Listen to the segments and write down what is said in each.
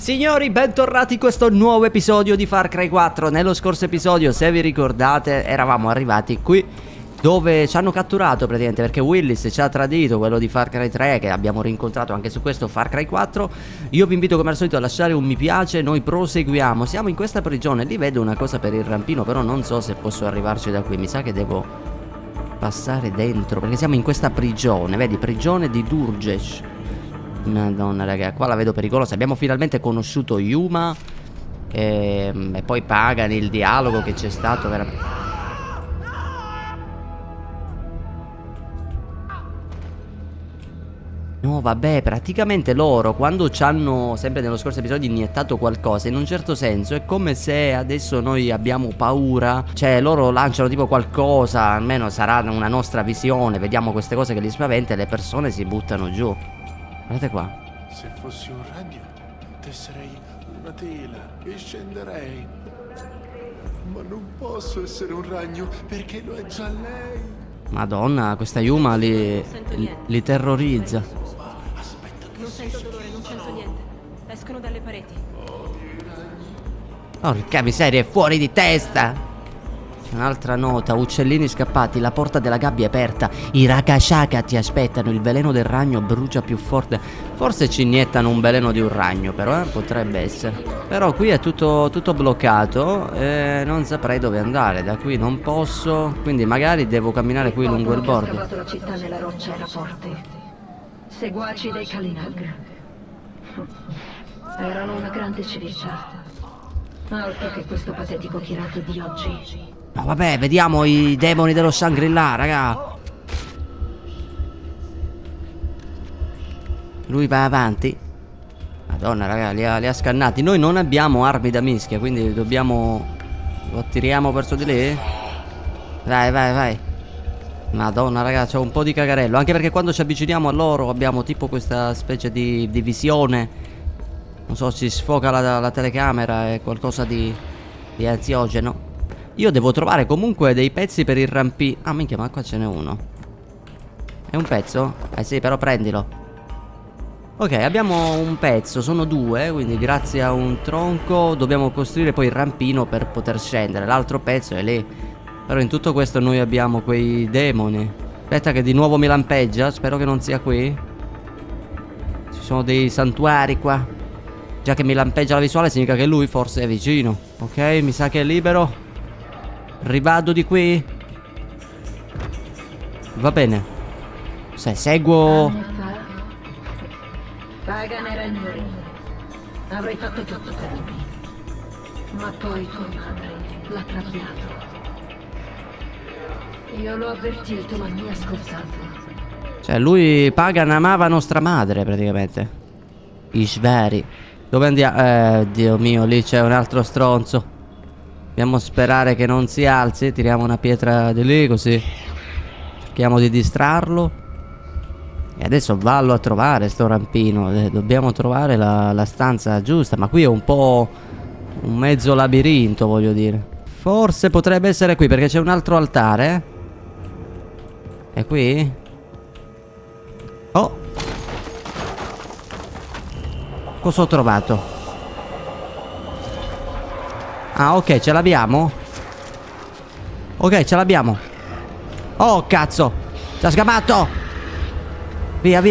Signori, bentornati in questo nuovo episodio di Far Cry 4. Nello scorso episodio, se vi ricordate, eravamo arrivati qui dove ci hanno catturato praticamente perché Willis ci ha tradito, quello di Far Cry 3 che abbiamo rincontrato anche su questo Far Cry 4. Io vi invito come al solito a lasciare un mi piace, noi proseguiamo. Siamo in questa prigione, lì vedo una cosa per il rampino, però non so se posso arrivarci da qui. Mi sa che devo passare dentro perché siamo in questa prigione, vedi, prigione di Durgesh. Madonna raga, qua la vedo pericolosa. Abbiamo finalmente conosciuto Yuma e poi Pagan, il dialogo che c'è stato veramente. No vabbè, praticamente loro quando ci hanno, sempre nello scorso episodio, iniettato qualcosa, in un certo senso è come se adesso noi abbiamo paura. Cioè loro lanciano tipo qualcosa, almeno sarà una nostra visione, vediamo queste cose che li spaventa e le persone si buttano giù. Guardate qua. Se fossi un ragno, tesserei una tela e scenderei. Ma non posso essere un ragno perché lo è già lei. Madonna, questa Yuma li terrorizza. Non sento dolore, non sento niente. Escono dalle pareti. Porca miseria, è fuori di testa. Un'altra nota, uccellini scappati, la porta della gabbia è aperta, i Rakashaka ti aspettano, il veleno del ragno brucia più forte. Forse ci iniettano un veleno di un ragno però, potrebbe essere. Però qui è tutto bloccato e non saprei dove andare, da qui non posso, quindi magari devo camminare qui lungo il bordo. Ho scavato la città nella roccia era forte. Seguaci dei Kalinag. Erano una grande civiltà. Altro che questo patetico Kirati di oggi. No vabbè, vediamo i demoni dello Shangri-La, raga. Lui va avanti. Madonna raga, li ha scannati. Noi non abbiamo armi da mischia, quindi dobbiamo... Lo tiriamo verso di lì. Vai. Madonna raga, c'è un po' di cagarello. Anche perché quando ci avviciniamo a loro abbiamo tipo questa specie di visione. Non so, si sfoca la telecamera, è qualcosa di ansiogeno. Io devo trovare comunque dei pezzi per il rampino. Ah minchia, ma qua ce n'è uno. È un pezzo? Eh sì, però prendilo. Ok, abbiamo un pezzo, sono due, quindi grazie a un tronco dobbiamo costruire poi il rampino per poter scendere. L'altro pezzo è lì. Però in tutto questo noi abbiamo quei demoni. Aspetta che di nuovo mi lampeggia, spero che non sia qui. Ci sono dei santuari qua. Già che mi lampeggia la visuale significa che lui forse è vicino. Ok, mi sa che è libero. Rivado di qui. Va bene. Se seguo... Anni fa, Pagan era il mio re. Avrei fatto tutto per lui. Ma poi tua madre l'ha traviato. Io l'ho avvertito, ma mi ha ascoltato. Cioè lui, Pagan, amava nostra madre praticamente. Ishvari. Dove andiamo? Dio mio, lì c'è un altro stronzo. Dobbiamo sperare che non si alzi. Tiriamo una pietra di lì così cerchiamo di distrarlo. E adesso vallo a trovare sto rampino. Dobbiamo trovare la stanza giusta. Ma qui è un po' un mezzo labirinto, voglio dire. Forse potrebbe essere qui perché c'è un altro altare. È qui? Oh, cosa ho trovato? Ah ok, ce l'abbiamo? Ok, ce l'abbiamo. Oh cazzo, ci ha sgamato. Via.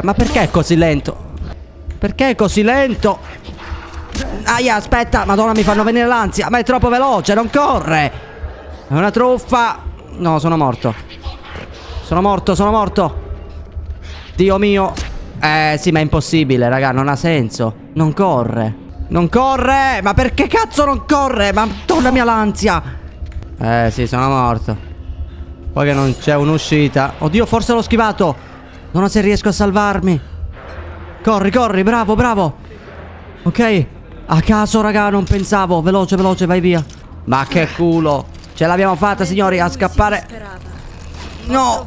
Ma perché è così lento? Perché è così lento? Aia, aspetta, madonna, mi fanno venire l'ansia. Ma è troppo veloce, non corre. È una truffa. No, sono morto. Sono morto. Dio mio. Sì, ma è impossibile, raga, non ha senso. Non corre. Ma perché cazzo non corre? Ma tornami all'ansia. Sì, sono morto. Poi che non c'è un'uscita. Oddio, forse l'ho schivato. Non so se riesco a salvarmi. Corri, bravo. Ok, a caso, raga, non pensavo. Veloce, vai via. Ma che culo. Ce l'abbiamo fatta, signori, a scappare. No.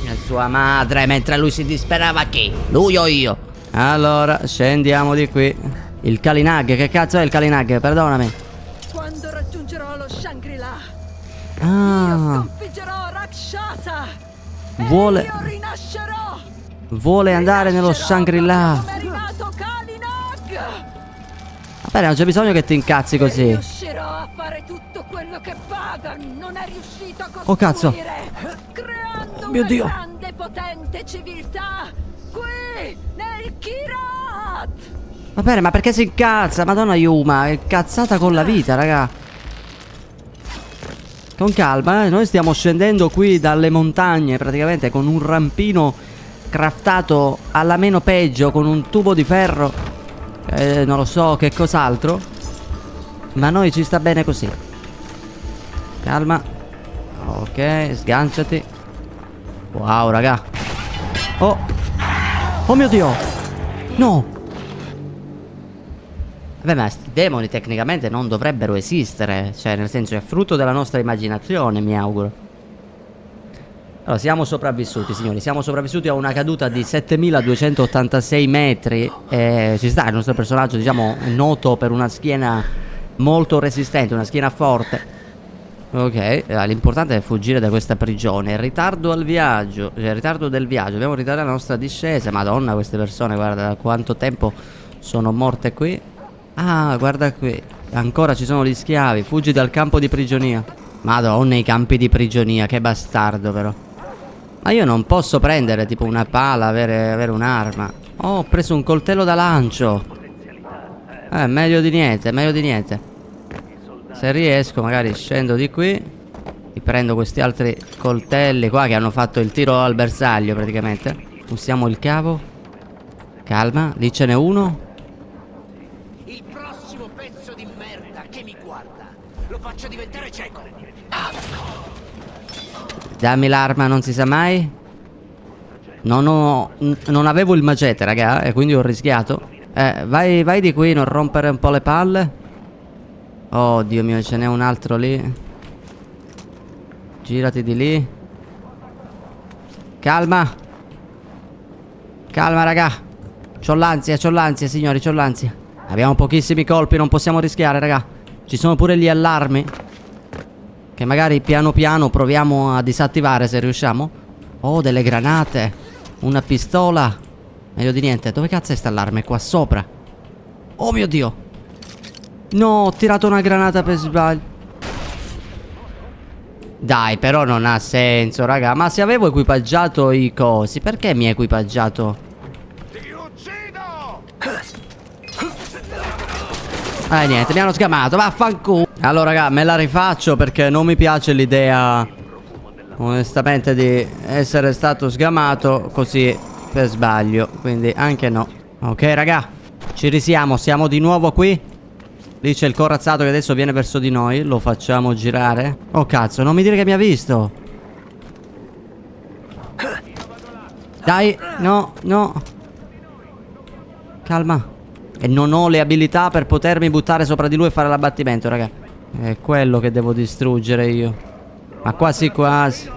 E sua madre, mentre lui si disperava. Chi? Lui o io? Allora, scendiamo di qui. Il Kalinag, che cazzo è il Kalinag? Perdonami. Quando raggiungerò lo Shangri-La, io Ah, sconfiggerò Rakshasa. Vuole- E io rinascerò. vuole andare nello Shangri-La. Come è arrivato Kalinag. Bene, non c'è bisogno che ti incazzi così. Riuscirò a fare tutto quello che Pagan non è riuscito a costruire. Oh, cazzo. Creando Mio una Dio. grande e potente civiltà qui nel Kirat. Va bene, ma perché si incazza? Madonna Yuma, è cazzata con la vita, raga. Con calma, noi stiamo scendendo qui dalle montagne, praticamente con un rampino craftato alla meno peggio, con un tubo di ferro, non lo so che cos'altro, ma a noi ci sta bene così. Calma. Ok, sganciati. Wow, raga. Oh. Oh mio Dio. No. Beh, ma sti demoni tecnicamente non dovrebbero esistere. Cioè, nel senso, è frutto della nostra immaginazione, mi auguro. Allora, siamo sopravvissuti, signori. Siamo sopravvissuti a una caduta di 7286 metri. Ci sta, il nostro personaggio, diciamo, è noto per una schiena molto resistente, una schiena forte. Ok, l'importante è fuggire da questa prigione. Ritardo al viaggio, cioè ritardo del viaggio. Dobbiamo ritardare la nostra discesa. Madonna, queste persone, guarda da quanto tempo sono morte qui. Ah, guarda qui. Ancora ci sono gli schiavi. Fuggi dal campo di prigionia. Madonna, i campi di prigionia. Che bastardo però. Ma io non posso prendere tipo una pala, avere un'arma. Oh, ho preso un coltello da lancio. Meglio di niente, meglio di niente. Se riesco magari scendo di qui. Mi prendo questi altri coltelli qua che hanno fatto il tiro al bersaglio praticamente. Usiamo il cavo. Calma, lì ce n'è uno. Il prossimo pezzo di merda che mi guarda lo faccio diventare cieco. Dammi l'arma, non si sa mai. Non avevo il macete, raga, e quindi ho rischiato. Vai di qui, non rompere un po' le palle. Oh Dio mio, ce n'è un altro lì. Girati di lì. Calma. Calma, raga. C'ho l'ansia, signori, c'ho l'ansia. Abbiamo pochissimi colpi, non possiamo rischiare, raga. Ci sono pure gli allarmi che magari piano piano proviamo a disattivare se riusciamo. Oh, delle granate. Una pistola. Meglio di niente. Dove cazzo è sta allarme? Qua sopra. Oh mio Dio. No, ho tirato una granata per sbaglio. Dai, però non ha senso, raga. Ma se avevo equipaggiato i cosi, perché mi hai equipaggiato? Ti uccido! Niente, mi hanno scamato, vaffanculo. Allora, raga, me la rifaccio perché non mi piace l'idea, onestamente, di essere stato sgamato così per sbaglio. Quindi anche no. Ok, raga, ci risiamo, siamo di nuovo qui. Lì c'è il corazzato che adesso viene verso di noi. Lo facciamo girare. Oh cazzo, non mi dire che mi ha visto. Dai, no, no. Calma. E non ho le abilità per potermi buttare sopra di lui e fare l'abbattimento, raga. È quello che devo distruggere io. Ma quasi quasi.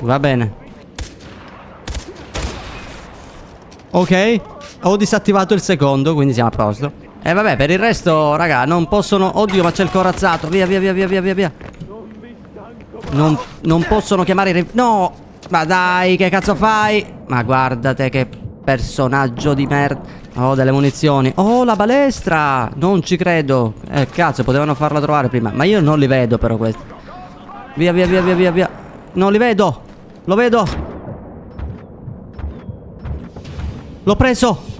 Va bene. Ok. Ho disattivato il secondo, quindi siamo a posto. E vabbè, per il resto, raga, non possono... Oddio, ma c'è il corazzato. Via, via, via, via, via, via, via. Non possono chiamare i... No! Ma dai, che cazzo fai? Ma guardate che personaggio di merda. Oh, delle munizioni. Oh, la balestra! Non ci credo. Cazzo, potevano farla trovare prima. Ma io non li vedo però questi. Via, via, via, via, via, via. Non li vedo. Lo vedo. L'ho preso.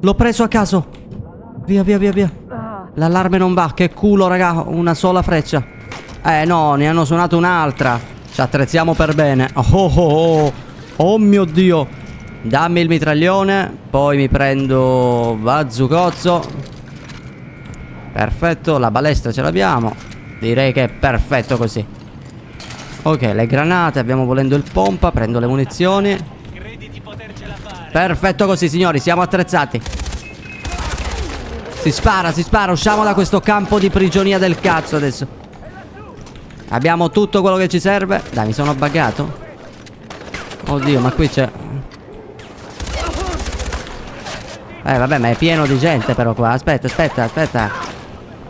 L'ho preso a caso. Via, via, via, via. L'allarme non va. Che culo, raga. Una sola freccia. No, ne hanno suonato un'altra. Ci attrezziamo per bene. Oh, oh, oh. Oh mio Dio. Dammi il mitraglione. Poi mi prendo bazzucozzo. Perfetto. La balestra ce l'abbiamo. Direi che è perfetto così. Ok, le granate. Abbiamo volendo il pompa. Prendo le munizioni. Perfetto così, signori, siamo attrezzati. Si spara, usciamo da questo campo di prigionia del cazzo adesso. Abbiamo tutto quello che ci serve. Dai, mi sono buggato. Oddio, ma qui c'è... vabbè, ma è pieno di gente però qua. Aspetta, aspetta, aspetta.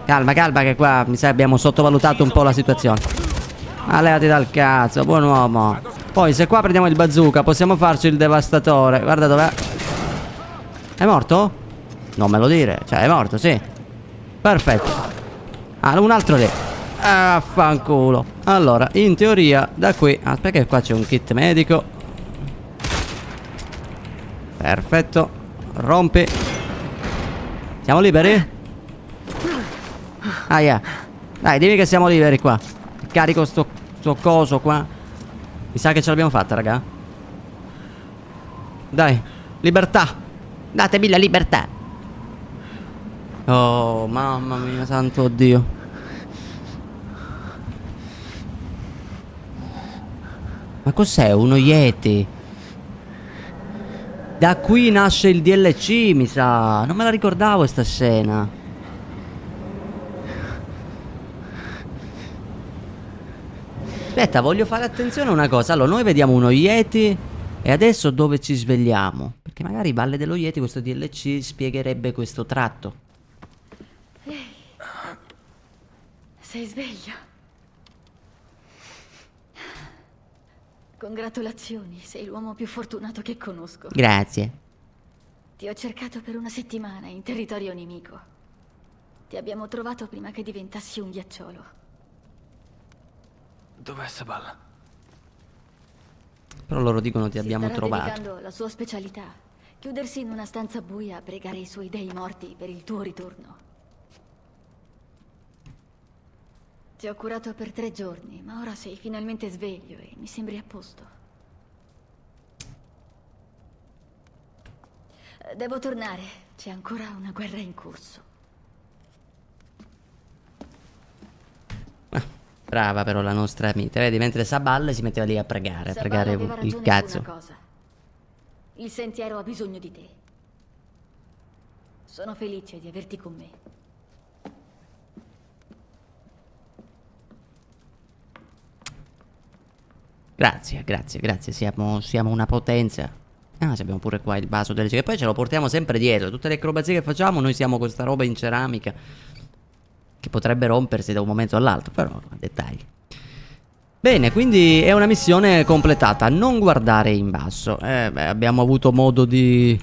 Calma, calma, che qua mi sa abbiamo sottovalutato un po' la situazione. Ma levati dal cazzo, buon uomo. Poi se qua prendiamo il bazooka possiamo farci il devastatore. Guarda dov'è. È morto? Non me lo dire. Cioè, è morto, sì. Perfetto. Ah, un altro lì. Ah, fanculo. Allora, in teoria, da qui... Aspetta che qua c'è un kit medico. Perfetto. Rompi. Siamo liberi? Ah, yeah. Dai, dimmi che siamo liberi qua. Carico sto coso qua. Mi sa che ce l'abbiamo fatta, raga. Dai, libertà. Datemi la libertà. Oh, mamma mia, santo Dio. Ma cos'è? Uno Yeti? Da qui nasce il DLC, mi sa. Non me la ricordavo sta scena. Aspetta, voglio fare attenzione a una cosa. Allora, noi vediamo uno Yeti. E adesso dove ci svegliamo? Perché magari Valle dello Yeti, questo DLC, spiegherebbe questo tratto. Sei sveglio? Congratulazioni, sei l'uomo più fortunato che conosco. Grazie. Ti ho cercato per una settimana in territorio nemico. Ti abbiamo trovato prima che diventassi un ghiacciolo. Dov'è Sabal? Però loro dicono ti Si abbiamo starà trovato. dedicando alla sua specialità. Chiudersi in una stanza buia a pregare i suoi dei morti per il tuo ritorno. Ti ho curato per 3 giorni, ma ora sei finalmente sveglio e mi sembri a posto. Devo tornare, c'è ancora una guerra in corso. Brava però la nostra amica. Vedi, mentre Sabal si metteva lì a pregare Sabal aveva il ragione cazzo. su una cosa. Il sentiero ha bisogno di te. Sono felice di averti con me. Grazie, grazie, grazie. Siamo una potenza. Ah, abbiamo pure qua il vaso delle... Che poi ce lo portiamo sempre dietro. Tutte le acrobazie che facciamo, noi siamo questa roba in ceramica che potrebbe rompersi da un momento all'altro, però dettagli. Bene, quindi è una missione completata. Non guardare in basso. Abbiamo avuto modo di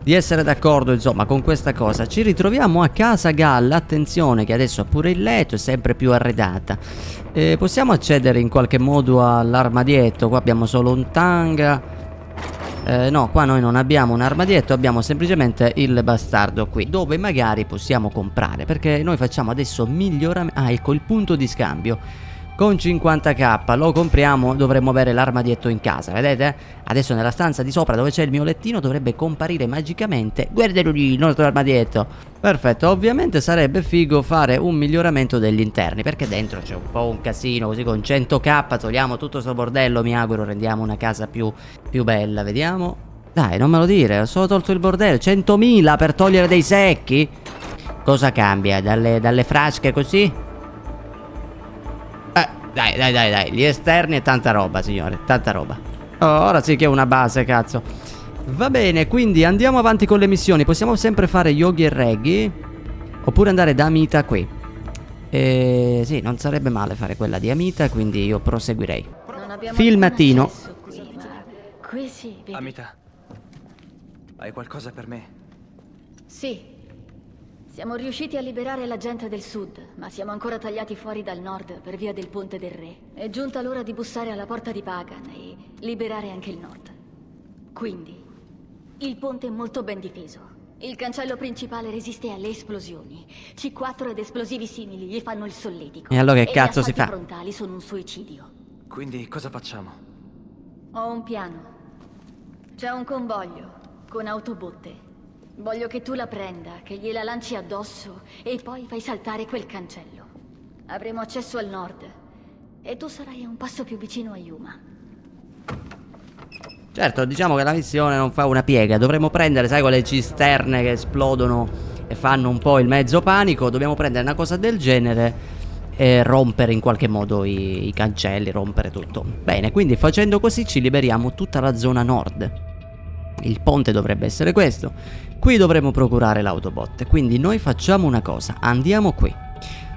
essere d'accordo, insomma, con questa cosa. Ci ritroviamo a casa Galla. Attenzione che adesso ha pure il letto, è sempre più arredata. Possiamo accedere in qualche modo all'armadietto. Qua abbiamo solo un tanga. No, qua noi non abbiamo un armadietto, abbiamo semplicemente il bastardo qui, dove magari possiamo comprare, perché noi facciamo adesso miglioramento. Ah, ecco il punto di scambio. Con 50k lo compriamo, dovremmo avere l'armadietto in casa, vedete? Adesso nella stanza di sopra dove c'è il mio lettino dovrebbe comparire magicamente, guardalo lì, il nostro armadietto. Perfetto, ovviamente sarebbe figo fare un miglioramento degli interni, perché dentro c'è un po' un casino, così con 100k togliamo tutto sto bordello, mi auguro rendiamo una casa più bella, vediamo. Dai, non me lo dire, ho solo tolto il bordello, 100.000 per togliere dei secchi? Cosa cambia? Dalle frasche così? Dai, gli esterni e tanta roba, signore, tanta roba. Oh, ora sì che è una base, cazzo. Va bene, quindi andiamo avanti con le missioni. Possiamo sempre fare Yogi e Reggie, oppure andare da Amita qui. Sì, non sarebbe male fare quella di Amita, quindi io proseguirei. Non abbiamo Filmatino. alcun accesso qui, ma qui sì, vedi. Amita, hai qualcosa per me? Sì. Siamo riusciti a liberare la gente del sud, ma siamo ancora tagliati fuori dal nord per via del Ponte del Re. È giunta l'ora di bussare alla porta di Pagan e liberare anche il nord. Quindi, il ponte è molto ben difeso. Il cancello principale resiste alle esplosioni. C4 ed esplosivi simili gli fanno il solletico. E allora che cazzo si gli fa? assalti frontali sono un suicidio. Quindi cosa facciamo? Ho un piano. C'è un convoglio con autobotte. Voglio che tu la prenda, che gliela lanci addosso e poi fai saltare quel cancello. Avremo accesso al nord e tu sarai un passo più vicino a Yuma. Certo, diciamo che la missione non fa una piega. Dovremmo prendere, sai, quelle cisterne che esplodono e fanno un po' il mezzo panico. Dobbiamo prendere una cosa del genere e rompere in qualche modo i cancelli, rompere tutto. Bene, quindi facendo così ci liberiamo tutta la zona nord. Il ponte dovrebbe essere questo. Qui dovremo procurare l'autobot. Quindi noi facciamo una cosa. Andiamo qui.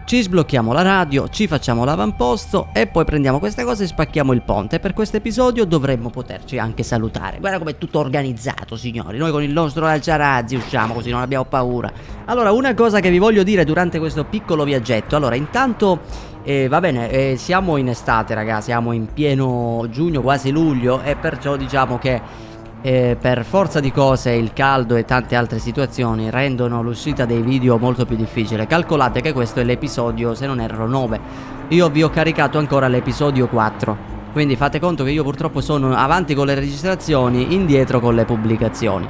Ci sblocchiamo la radio, ci facciamo l'avamposto e poi prendiamo queste cose e spacchiamo il ponte. Per questo episodio dovremmo poterci anche salutare. Guarda com'è tutto organizzato, signori. Noi con il nostro lanciarazzi usciamo così, non abbiamo paura. Allora, una cosa che vi voglio dire durante questo piccolo viaggetto. Allora, intanto, va bene, siamo in estate, raga, siamo in pieno giugno, quasi luglio, e perciò diciamo che per forza di cose il caldo e tante altre situazioni rendono l'uscita dei video molto più difficile. Calcolate che questo è l'episodio, se non erro, 9. Io vi ho caricato ancora l'episodio 4, quindi fate conto che io purtroppo sono avanti con le registrazioni, indietro con le pubblicazioni.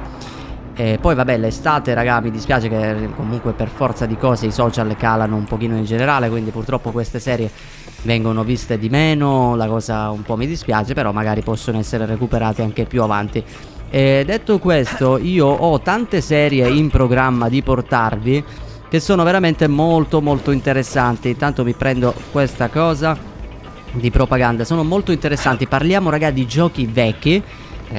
E poi vabbè, l'estate, raga, mi dispiace che comunque per forza di cose i social calano un pochino in generale, quindi purtroppo queste serie vengono viste di meno, la cosa un po' mi dispiace, però magari possono essere recuperate anche più avanti. E detto questo, io ho tante serie in programma di portarvi che sono veramente molto molto interessanti. Intanto mi prendo questa cosa di propaganda, sono molto interessanti. Parliamo, raga, di giochi vecchi.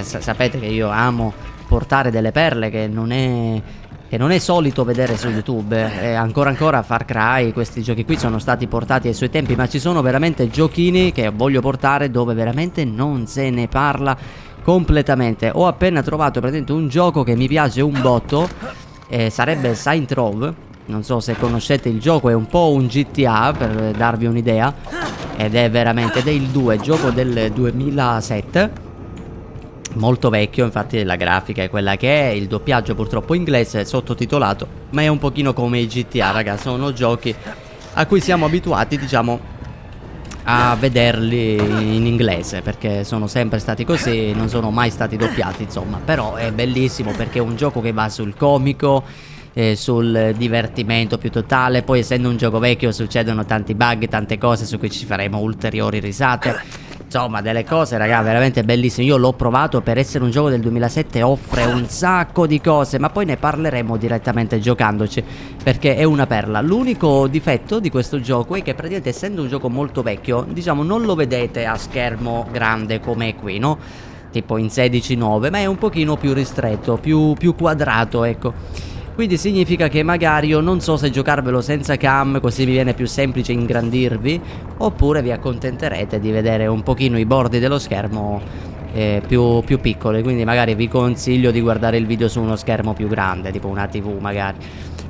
Sapete che io amo portare delle perle che non è solito vedere su YouTube. E ancora Far Cry, questi giochi qui sono stati portati ai suoi tempi, ma ci sono veramente giochini che voglio portare dove veramente non se ne parla completamente. Ho appena trovato praticamente un gioco che mi piace un botto, sarebbe Saints Row. Non so se conoscete il gioco, è un po' un GTA per darvi un'idea, ed è veramente il 2, gioco del 2007. Molto vecchio, infatti la grafica è quella che è, il doppiaggio purtroppo inglese, sottotitolato, ma è un pochino come i GTA, raga, sono giochi a cui siamo abituati, diciamo, a vederli in inglese, perché sono sempre stati così, non sono mai stati doppiati, insomma. Però è bellissimo perché è un gioco che va sul comico, sul divertimento più totale. Poi, essendo un gioco vecchio, succedono tanti bug, tante cose su cui ci faremo ulteriori risate. Insomma, delle cose, raga, veramente bellissime. Io l'ho provato, per essere un gioco del 2007 offre un sacco di cose, ma poi ne parleremo direttamente giocandoci, perché è una perla. L'unico difetto di questo gioco è che praticamente, essendo un gioco molto vecchio, diciamo, non lo vedete a schermo grande come è qui, no? Tipo in 16:9, ma è un pochino più ristretto, più quadrato, ecco. Quindi significa che magari io non so se giocarvelo senza cam, così mi viene più semplice ingrandirvi, oppure vi accontenterete di vedere un pochino i bordi dello schermo più piccoli. Quindi magari vi consiglio di guardare il video su uno schermo più grande, tipo una TV magari.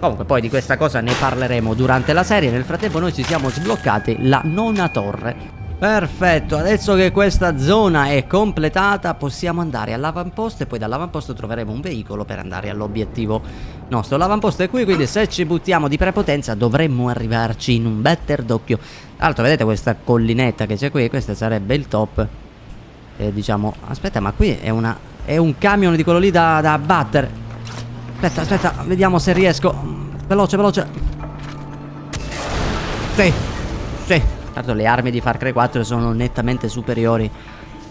Comunque poi di questa cosa ne parleremo durante la serie. Nel frattempo noi ci siamo sbloccati la 9ª torre. Perfetto, adesso che questa zona è completata possiamo andare all'avamposto, e poi dall'avamposto troveremo un veicolo per andare all'obiettivo nostro. L'avamposto è qui, quindi se ci buttiamo di prepotenza dovremmo arrivarci in un batter d'occhio. Tra l'altro vedete questa collinetta che c'è qui, questo sarebbe il top. Diciamo, aspetta, ma qui è un camion di quello lì da abbattere. Aspetta, vediamo se riesco. Veloce. Sì. Certo, le armi di Far Cry 4 sono nettamente superiori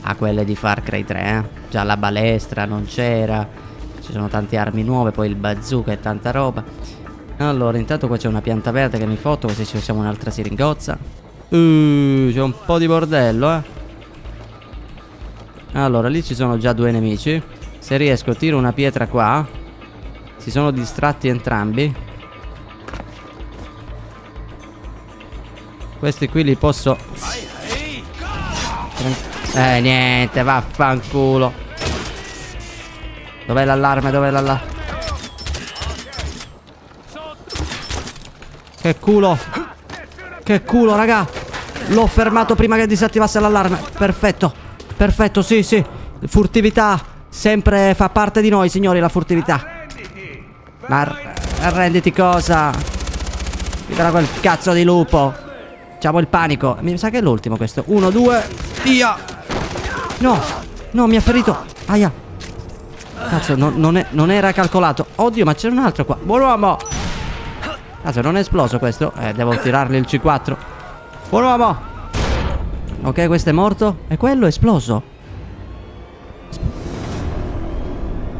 a quelle di Far Cry 3, Già la balestra non c'era, ci sono tante armi nuove, poi il bazooka e tanta roba. Allora, intanto qua c'è una pianta verde che mi fotto, così ci facciamo un'altra siringozza. C'è un po' di bordello, Allora, lì ci sono già 2 nemici. Se riesco tiro una pietra qua. Si sono distratti entrambi. Questi qui li posso... niente, vaffanculo. Dov'è l'allarme? Che culo, raga. L'ho fermato prima che disattivasse l'allarme. Perfetto, sì. Furtività sempre fa parte di noi, signori, la furtività. Ma arrenditi, cosa? Libera quel cazzo di lupo. Facciamo il panico. Mi sa che è l'ultimo questo. 1, 2, via. No, mi ha ferito. Aia. Cazzo, non era calcolato. Oddio, ma c'era un altro qua. Buon uomo. Cazzo, non è esploso questo. Devo tirargli il C4. Buon uomo. Ok, questo è morto. E quello è esploso.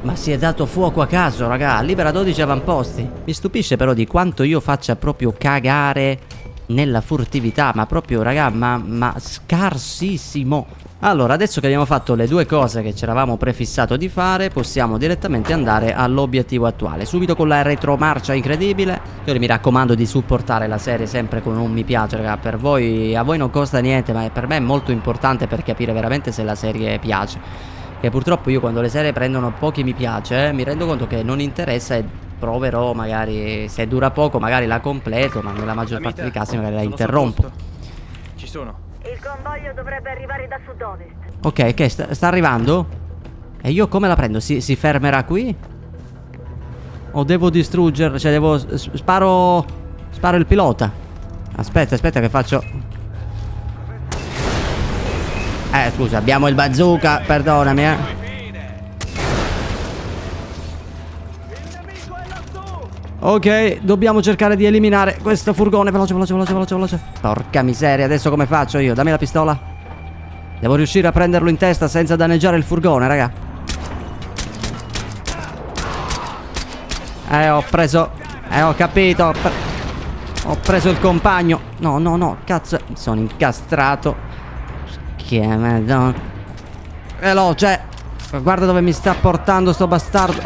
Ma si è dato fuoco a caso, raga. Libera 12 avamposti. Mi stupisce però di quanto io faccia proprio cagare nella furtività, ma proprio, raga, ma scarsissimo. Allora, adesso che abbiamo fatto le due cose che ci eravamo prefissato di fare, possiamo direttamente andare all'obiettivo attuale. Subito con la retromarcia incredibile. Io mi raccomando di supportare la serie sempre con un mi piace, raga. Per voi, a voi non costa niente, ma per me è molto importante per capire veramente se la serie piace. Che purtroppo io quando le serie prendono pochi mi piace, mi rendo conto che non interessa e proverò magari, se dura poco magari la completo, ma nella maggior parte dei casi magari la interrompo. Ci sono. Il convoglio dovrebbe arrivare da sud-ovest. Ok, che sta arrivando? E io come la prendo? Si fermerà qui? O devo distruggere? Cioè devo... Sparo il pilota. Aspetta che faccio... scusa, abbiamo il bazooka, perdonami, Ok, dobbiamo cercare di eliminare questo furgone. Veloce. Porca miseria, adesso come faccio io? Dammi la pistola. Devo riuscire a prenderlo in testa senza danneggiare il furgone, raga. Ho preso... ho capito. Ho preso il compagno. No, cazzo. Mi sono incastrato. Che madonna. Veloce. Guarda dove mi sta portando sto bastardo.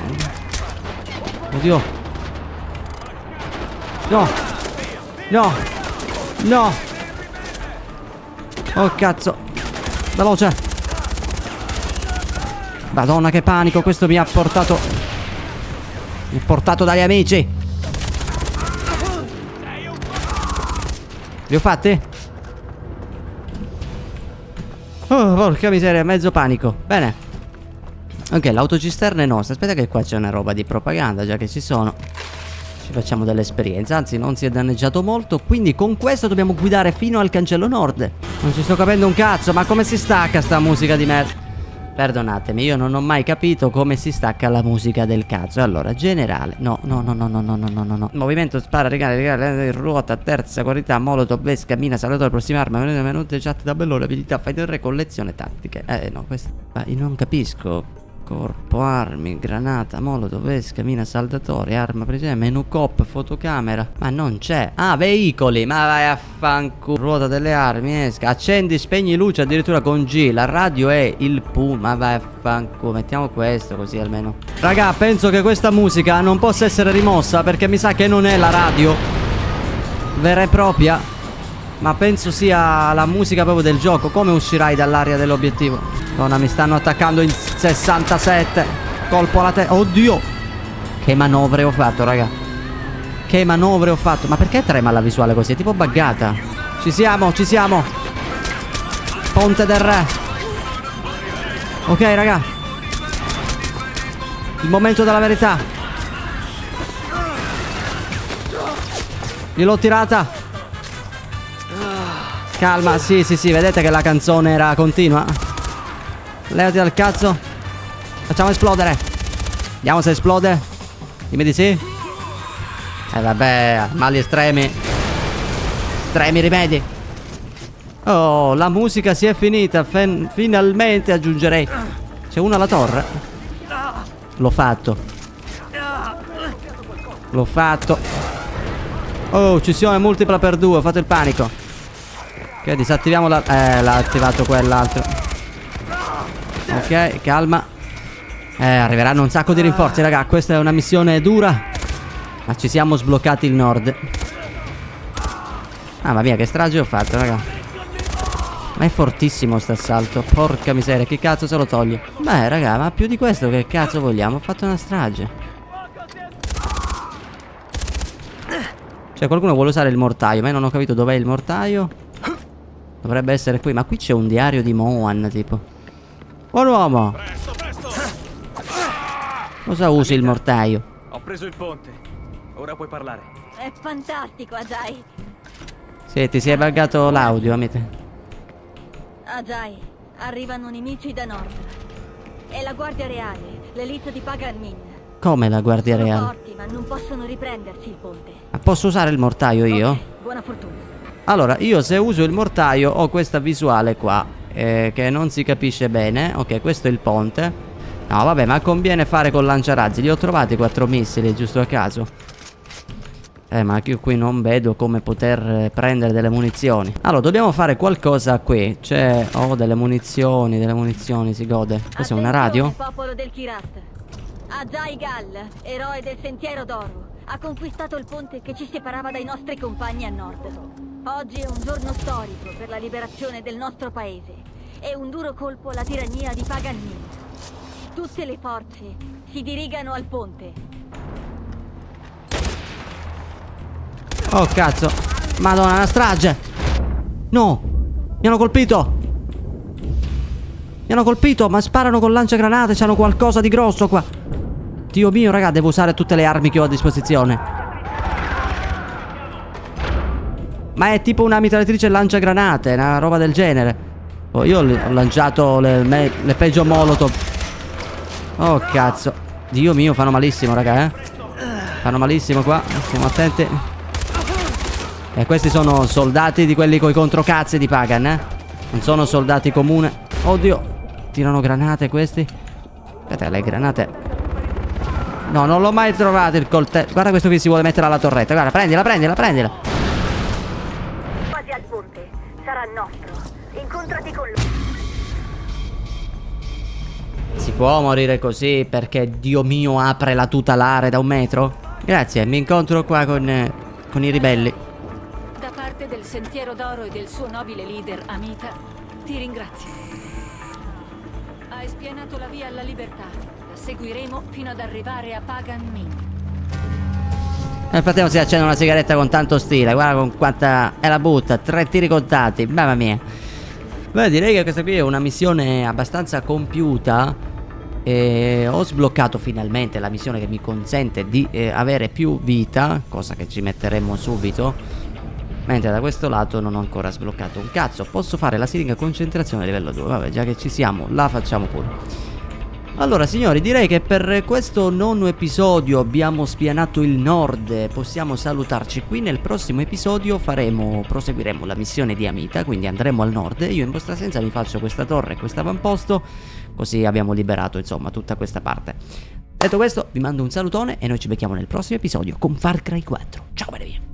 Oddio. No. Oh cazzo. Veloce. Madonna che panico. Questo mi ha portato dagli amici. Li ho fatti? Oh porca miseria. Mezzo panico. Bene. Ok, l'autocisterna è nostra. Aspetta che qua c'è una roba di propaganda. Già che ci sono, facciamo delle esperienze. Anzi, non si è danneggiato molto. Quindi con questo dobbiamo guidare fino al cancello nord. Non ci sto capendo un cazzo. Ma come si stacca sta musica di merda? Perdonatemi, io non ho mai capito come si stacca la musica del cazzo. Allora, generale. No. Movimento, spara, regale, ruota, terza, qualità, molotov, vesca, mina, salvatore, prossima arma, menu, chat, tabellone, abilità, fighter, re, collezione, tattiche. No, questo... Ma io non capisco. Corpo, armi, granata, molotov, vesca, mina, saldatore, arma precisa, menu cop, fotocamera. Ma non c'è. Ah, veicoli, ma vai a fanculo. Ruota delle armi, esca. Accendi, spegni luce addirittura con G. La radio è il PU. Ma vai a fanculo. Mettiamo questo così almeno. Raga, penso che questa musica non possa essere rimossa, perché mi sa che non è la radio vera e propria, ma penso sia la musica proprio del gioco. Come uscirai dall'area dell'obiettivo? Donna, mi stanno attaccando in 67. Colpo alla testa. Oddio. Che manovre ho fatto, raga. Che manovre ho fatto. Ma perché trema la visuale così? È tipo buggata. Ci siamo. Ponte del Re. Ok, raga. Il momento della verità. Gliel'ho tirata. Calma, sì, vedete che la canzone era continua. Levati dal cazzo. Facciamo esplodere. Vediamo se esplode. Dimmi di sì. Vabbè, mali estremi. Estremi rimedi. Oh, la musica si è finita. Finalmente aggiungerei. C'è uno alla torre. L'ho fatto. Oh, uccisione multipla per 2. Fate il panico. Ok, disattiviamo la... l'ha attivato quell'altro. Ok, calma. Arriveranno un sacco di rinforzi, raga. Questa è una missione dura, ma ci siamo sbloccati il nord. Ah, ma mia, che strage ho fatto, raga. Ma è fortissimo sto assalto. Porca miseria, che cazzo se lo toglie? Beh, raga, ma più di questo che cazzo vogliamo? Ho fatto una strage. Cioè, qualcuno vuole usare il mortaio, ma io non ho capito dov'è il mortaio. Dovrebbe essere qui, ma qui c'è un diario di Mohan, tipo. Buon uomo. Cosa usi il mortaio? Ho preso il ponte. Ora puoi parlare. È fantastico, Ajay. Sì, ti si è buggato l'audio, amiche. Ajay, arrivano nemici da nord. È la guardia reale, l'elite di Pagan Min. Come la guardia Sono reale? forti, ma non possono riprendersi il ponte. Ma posso usare il mortaio io? Ok, buona fortuna. Allora, io se uso il mortaio ho questa visuale qua, che non si capisce bene. Ok, questo è il ponte. No, vabbè, ma conviene fare con lanciarazzi. Li ho trovati 4 missili, giusto a caso. Ma io qui non vedo come poter prendere delle munizioni. Allora, dobbiamo fare qualcosa qui. C'è... Oh, delle munizioni, si gode. Cos'è, una radio? Attenzione, popolo del Kirat. Ajay Gal, eroe del Sentiero d'Oro, ha conquistato il ponte che ci separava dai nostri compagni a nord. Oggi è un giorno storico per la liberazione del nostro paese e un duro colpo alla tirannia di Pagan Min. Tutte le forze si dirigano al ponte. Oh cazzo. Madonna, una strage. No. Mi hanno colpito. Mi hanno colpito. Ma sparano con lanciagranate. C'hanno qualcosa di grosso qua. Dio mio, raga, devo usare tutte le armi che ho a disposizione. Ma è tipo una mitragliatrice lanciagranate, una roba del genere. Oh, io ho lanciato le peggio molotov. Oh cazzo. Dio mio, fanno malissimo, raga, Fanno malissimo qua. Stiamo attenti. E questi sono soldati di quelli coi controcazzi di Pagan, Non sono soldati comuni. Oddio. Tirano granate questi. Aspetta, le granate. No, non l'ho mai trovato il coltello. Guarda questo qui si vuole mettere alla torretta. Guarda, prendila. Quasi al ponte. Sarà nostro. Incontrati con lui. Si può morire così perché Dio mio apre la tutelare da 1 metro? Grazie, mi incontro qua con i ribelli. Da parte del Sentiero d'Oro e del suo nobile leader, Amita, ti ringrazio. Hai spianato la via alla libertà. La seguiremo fino ad arrivare a Pagan Min. Nel frattempo si accende una sigaretta con tanto stile. Guarda con quanta... E la butta, 3 tiri contati. Mamma mia. Beh, direi che questa qui è una missione abbastanza compiuta. E ho sbloccato finalmente la missione che mi consente di avere più vita, cosa che ci metteremo subito. Mentre da questo lato non ho ancora sbloccato un cazzo. Posso fare la siringa concentrazione livello 2. Vabbè, già che ci siamo, la facciamo pure. Allora signori, direi che per questo nono episodio abbiamo spianato il nord. Possiamo salutarci qui. Nel prossimo episodio proseguiremo la missione di Amita, quindi andremo al nord. Io in vostra assenza mi faccio questa torre e questo avamposto, così abbiamo liberato insomma tutta questa parte. Detto questo, vi mando un salutone e noi ci becchiamo nel prossimo episodio con Far Cry 4. Ciao, bene via.